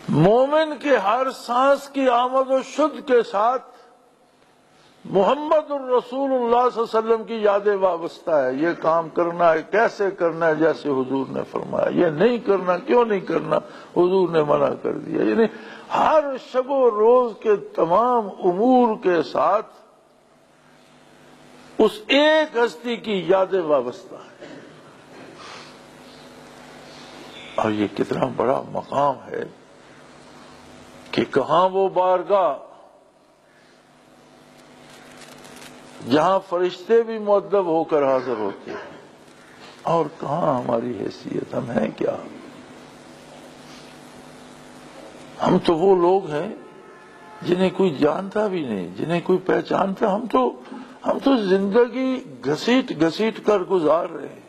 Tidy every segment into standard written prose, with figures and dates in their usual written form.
مومن کے ہر سانس کی آمد و شد کے ساتھ محمد الرسول اللہ صلی اللہ علیہ وسلم کی یاد وابستہ ہے. یہ کام کرنا ہے، کیسے کرنا ہے، جیسے حضور نے فرمایا. یہ نہیں کرنا، کیوں نہیں کرنا، حضور نے منع کر دیا. یعنی ہر شب و روز کے تمام امور کے ساتھ اس ایک ہستی کی یاد وابستہ ہے. اور یہ کتنا بڑا مقام ہے کہ کہاں وہ بارگاہ جہاں فرشتے بھی مؤدب ہو کر حاضر ہوتے ہیں، اور کہاں ہماری حیثیت، ہم ہیں کیا؟ ہم تو وہ لوگ ہیں جنہیں کوئی جانتا بھی نہیں، جنہیں کوئی پہچانتا. ہم تو زندگی گھسیٹ گھسیٹ کر گزار رہے ہیں.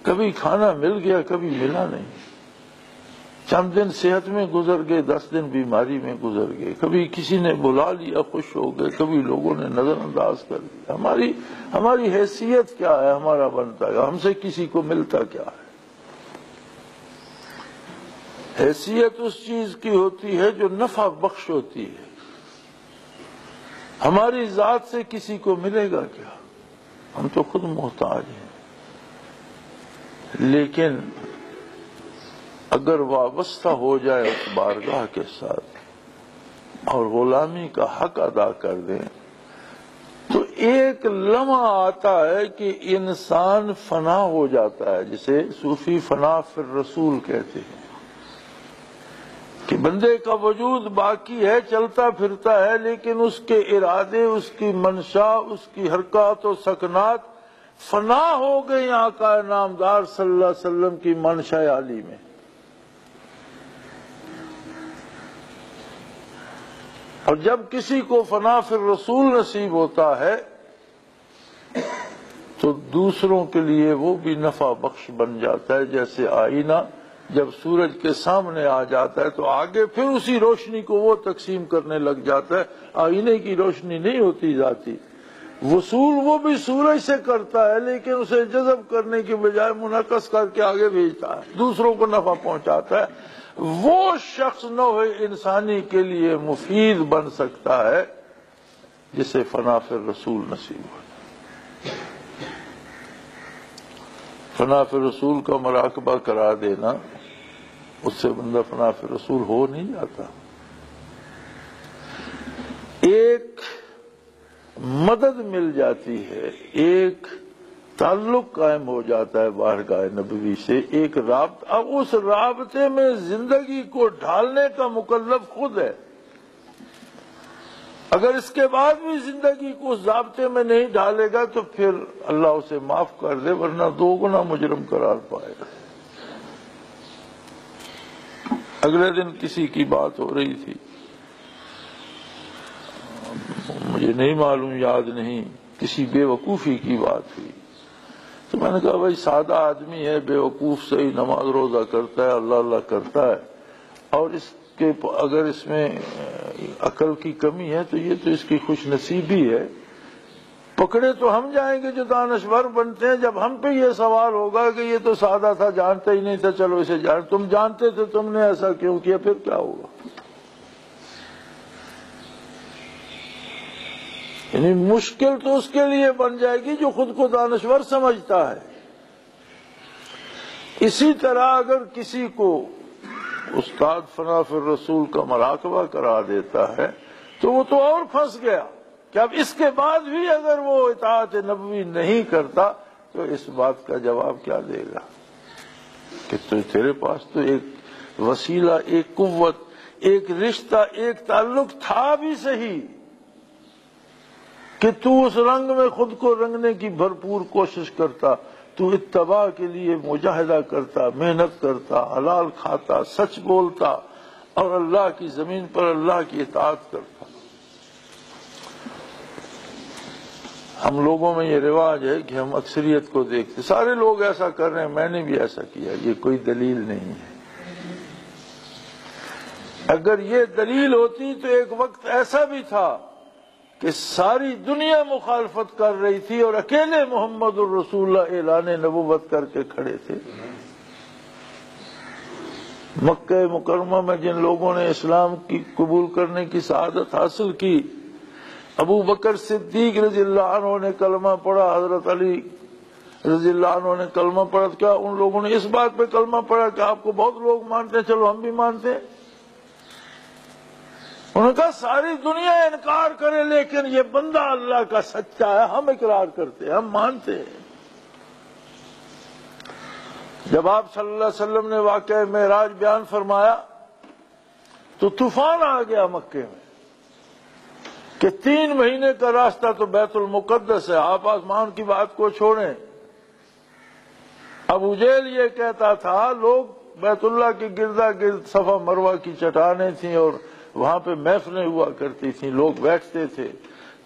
کبھی کھانا مل گیا، کبھی ملا نہیں. چند دن صحت میں گزر گئے، 10 دن بیماری میں گزر گئے. کبھی کسی نے بلا لیا، خوش ہو گئے، کبھی لوگوں نے نظر انداز کر دیا. ہماری حیثیت کیا ہے؟ ہمارا بنتا ہے، ہم سے کسی کو ملتا کیا ہے؟ حیثیت اس چیز کی ہوتی ہے جو نفع بخش ہوتی ہے. ہماری ذات سے کسی کو ملے گا کیا؟ ہم تو خود محتاج ہیں. لیکن اگر وابستہ ہو جائے اس بارگاہ کے ساتھ اور غلامی کا حق ادا کر دیں تو ایک لمحہ آتا ہے کہ انسان فنا ہو جاتا ہے، جسے صوفی فنا فی الرسول کہتے ہیں، کہ بندے کا وجود باقی ہے، چلتا پھرتا ہے، لیکن اس کے ارادے، اس کی منشا، اس کی حرکات و سکنات فنا ہو گئی آقا نامدار صلی اللہ علیہ وسلم کی منشا عالی میں. اور جب کسی کو فنا فی الرسول نصیب ہوتا ہے تو دوسروں کے لیے وہ بھی نفع بخش بن جاتا ہے. جیسے آئینہ جب سورج کے سامنے آ جاتا ہے تو آگے پھر اسی روشنی کو وہ تقسیم کرنے لگ جاتا ہے. آئینے کی روشنی نہیں ہوتی ذاتی، وصول وہ بھی سورج سے کرتا ہے، لیکن اسے جذب کرنے کی بجائے منعکس کر کے آگے بھیجتا ہے، دوسروں کو نفع پہنچاتا ہے. وہ شخص نوع انسانی کے لیے مفید بن سکتا ہے جسے فنا فی الرسول نصیب ہو. فنا فی الرسول کا مراقبہ کرا دینا، اس سے بندہ فنا فی الرسول ہو نہیں جاتا. ایک مدد مل جاتی ہے، ایک تعلق قائم ہو جاتا ہے بارگاہ نبوی سے، ایک رابطہ. اب اس رابطے میں زندگی کو ڈھالنے کا مکلف خود ہے. اگر اس کے بعد بھی زندگی کو اس ضابطے میں نہیں ڈالے گا تو پھر اللہ اسے معاف کر دے، ورنہ 2 گنا مجرم قرار پائے گا. اگلے دن کسی کی بات ہو رہی تھی، مجھے نہیں معلوم، یاد نہیں، کسی بے وقوفی کی بات ہوئی. تو میں نے کہا بھائی سادہ آدمی ہے، بے وقوف صحیح نماز روزہ کرتا ہے، اللہ اللہ کرتا ہے، اور اس کے اگر اس میں عقل کی کمی ہے تو یہ تو اس کی خوش نصیبی ہے. پکڑے تو ہم جائیں گے جو دانشور بنتے ہیں. جب ہم پہ یہ سوال ہوگا کہ یہ تو سادہ تھا، جانتا ہی نہیں تھا، چلو اسے جان، تم جانتے تھے، تم نے ایسا کیوں کیا، پھر کیا ہوگا؟ یعنی مشکل تو اس کے لیے بن جائے گی جو خود کو دانشور سمجھتا ہے. اسی طرح اگر کسی کو استاد فنا فی الرسول کا مراقبہ کرا دیتا ہے تو وہ تو اور پھنس گیا کہ اب اس کے بعد بھی اگر وہ اطاعت نبوی نہیں کرتا تو اس بات کا جواب کیا دے گا کہ تیرے پاس تو ایک وسیلہ، ایک قوت، ایک رشتہ، ایک تعلق تھا بھی صحیح کہ تو اس رنگ میں خود کو رنگنے کی بھرپور کوشش کرتا، تو اتباع کے لیے مجاہدہ کرتا، محنت کرتا، حلال کھاتا، سچ بولتا اور اللہ کی زمین پر اللہ کی اطاعت کرتا. ہم لوگوں میں یہ رواج ہے کہ ہم اکثریت کو دیکھتے، سارے لوگ ایسا کر رہے ہیں، میں نے بھی ایسا کیا. یہ کوئی دلیل نہیں ہے. اگر یہ دلیل ہوتی تو ایک وقت ایسا بھی تھا کہ ساری دنیا مخالفت کر رہی تھی اور اکیلے محمد الرسول اللہ اعلان نبوت کر کے کھڑے تھے. مکہ مکرمہ میں جن لوگوں نے اسلام کی قبول کرنے کی سعادت حاصل کی، ابو بکر صدیق رضی اللہ عنہ نے کلمہ پڑھا، حضرت علی رضی اللہ عنہ نے کلمہ پڑھا، کیا ان لوگوں نے اس بات پہ کلمہ پڑھا کہ آپ کو بہت لوگ مانتے ہیں، چلو ہم بھی مانتے ہیں؟ انہوں نے کہا ساری دنیا انکار کرے لیکن یہ بندہ اللہ کا سچا ہے، ہم اقرار کرتے ہیں، ہم مانتے ہیں۔ جب آپ صلی اللہ علیہ وسلم نے واقعہ معراج بیان فرمایا تو طوفان آ گیا مکے میں کہ 3 مہینے کا راستہ تو بیت المقدس ہے، آپ آسمان کی بات کو چھوڑیں۔ ابو جہل یہ کہتا تھا، لوگ بیت اللہ کے گردا گرد صفا مروہ کی چٹانیں تھیں اور وہاں پہ محفلیں ہوا کرتی تھیں، لوگ بیٹھتے تھے،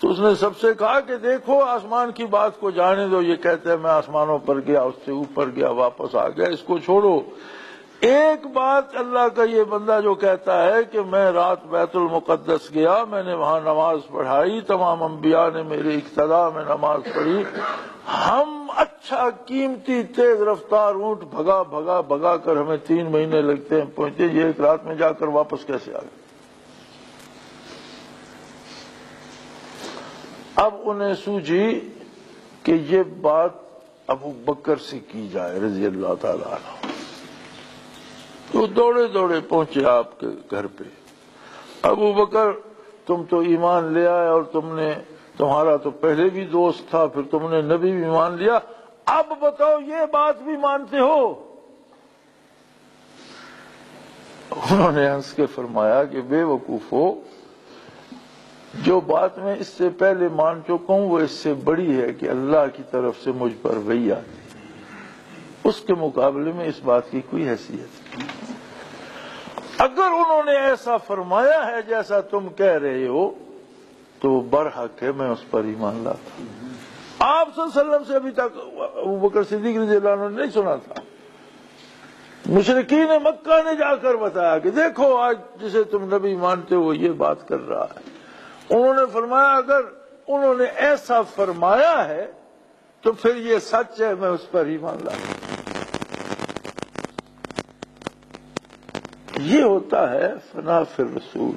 تو اس نے سب سے کہا کہ دیکھو آسمان کی بات کو جانے دو، یہ کہتے ہیں میں آسمانوں پر گیا، اس سے اوپر گیا، واپس آ گیا، اس کو چھوڑو۔ ایک بات اللہ کا یہ بندہ جو کہتا ہے کہ میں رات بیت المقدس گیا، میں نے وہاں نماز پڑھائی، تمام انبیاء نے میری اقتداء میں نماز پڑھی، ہم اچھا قیمتی تیز رفتار اونٹ بھگا بھگا بھگا کر ہمیں 3 مہینے لگتے ہیں پہنچے، یہ ایک رات میں جا کر واپس کیسے آ گئے؟ اب انہیں سوجھی کہ یہ بات ابو بکر سے کی جائے رضی اللہ تعالیٰ عنہ۔ تو دوڑے دوڑے پہنچے آپ کے گھر پہ، ابو بکر تم تو ایمان لے آئے اور تمہارا تو پہلے بھی دوست تھا، پھر تم نے نبی بھی مان لیا، اب بتاؤ یہ بات بھی مانتے ہو؟ انہوں نے ہنس کے فرمایا کہ بے وقوفو، جو بات میں اس سے پہلے مان چکا ہوں وہ اس سے بڑی ہے کہ اللہ کی طرف سے مجھ پر وحی آتی ہے، اس کے مقابلے میں اس بات کی کوئی حیثیت نہیں۔ اگر انہوں نے ایسا فرمایا ہے جیسا تم کہہ رہے ہو تو وہ برحق ہے، میں اس پر ایمان لاتا ہوں۔ آپ صلی اللہ علیہ وسلم سے ابھی تک ابو بکر صدیق رضی اللہ عنہ نے نہیں سنا تھا، مشرکین مکہ نے جا کر بتایا کہ دیکھو آج جسے تم نبی مانتے ہو یہ بات کر رہا ہے۔ انہوں نے فرمایا اگر انہوں نے ایسا فرمایا ہے تو پھر یہ سچ ہے، میں اس پر ایمان لاتا ہوں۔ یہ ہوتا ہے فنا فی الرسول۔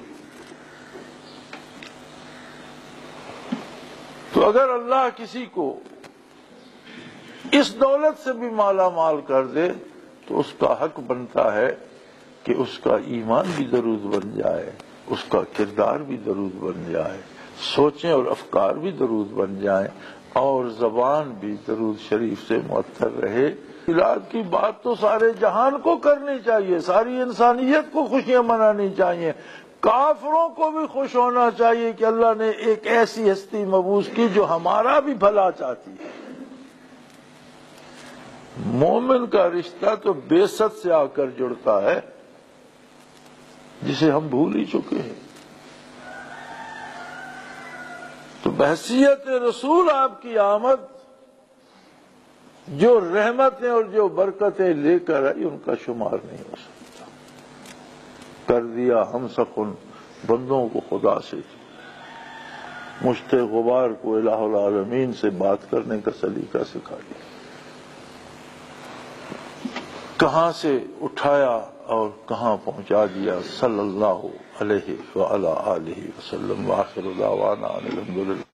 تو اگر اللہ کسی کو اس دولت سے بھی مالا مال کر دے تو اس کا حق بنتا ہے کہ اس کا ایمان بھی درود بن جائے، اس کا کردار بھی درود بن جائے، سوچیں اور افکار بھی درود بن جائیں، اور زبان بھی درود شریف سے معطر رہے۔ میلاد کی بات تو سارے جہان کو کرنی چاہیے، ساری انسانیت کو خوشیاں منانی چاہیے، کافروں کو بھی خوش ہونا چاہیے کہ اللہ نے ایک ایسی ہستی مبعوث کی جو ہمارا بھی بھلا چاہتی ہے۔ مومن کا رشتہ تو بیست سے آ کر جڑتا ہے جسے ہم بھول ہی چکے ہیں۔ تو بحیثیت رسول آپ کی آمد جو رحمتیں اور جو برکتیں لے کر آئی ان کا شمار نہیں ہو سکتا۔ کر دیا ہم سخن بندوں کو خدا سے، مشت غبار کو الہ العالمین سے بات کرنے کا سلیقہ سکھا دیا، کہاں سے اٹھایا اور کہاں پہنچا دیا، صلی اللہ علیہ وآلہ آلہ وسلم، وآخر دعوانا الحمدللہ۔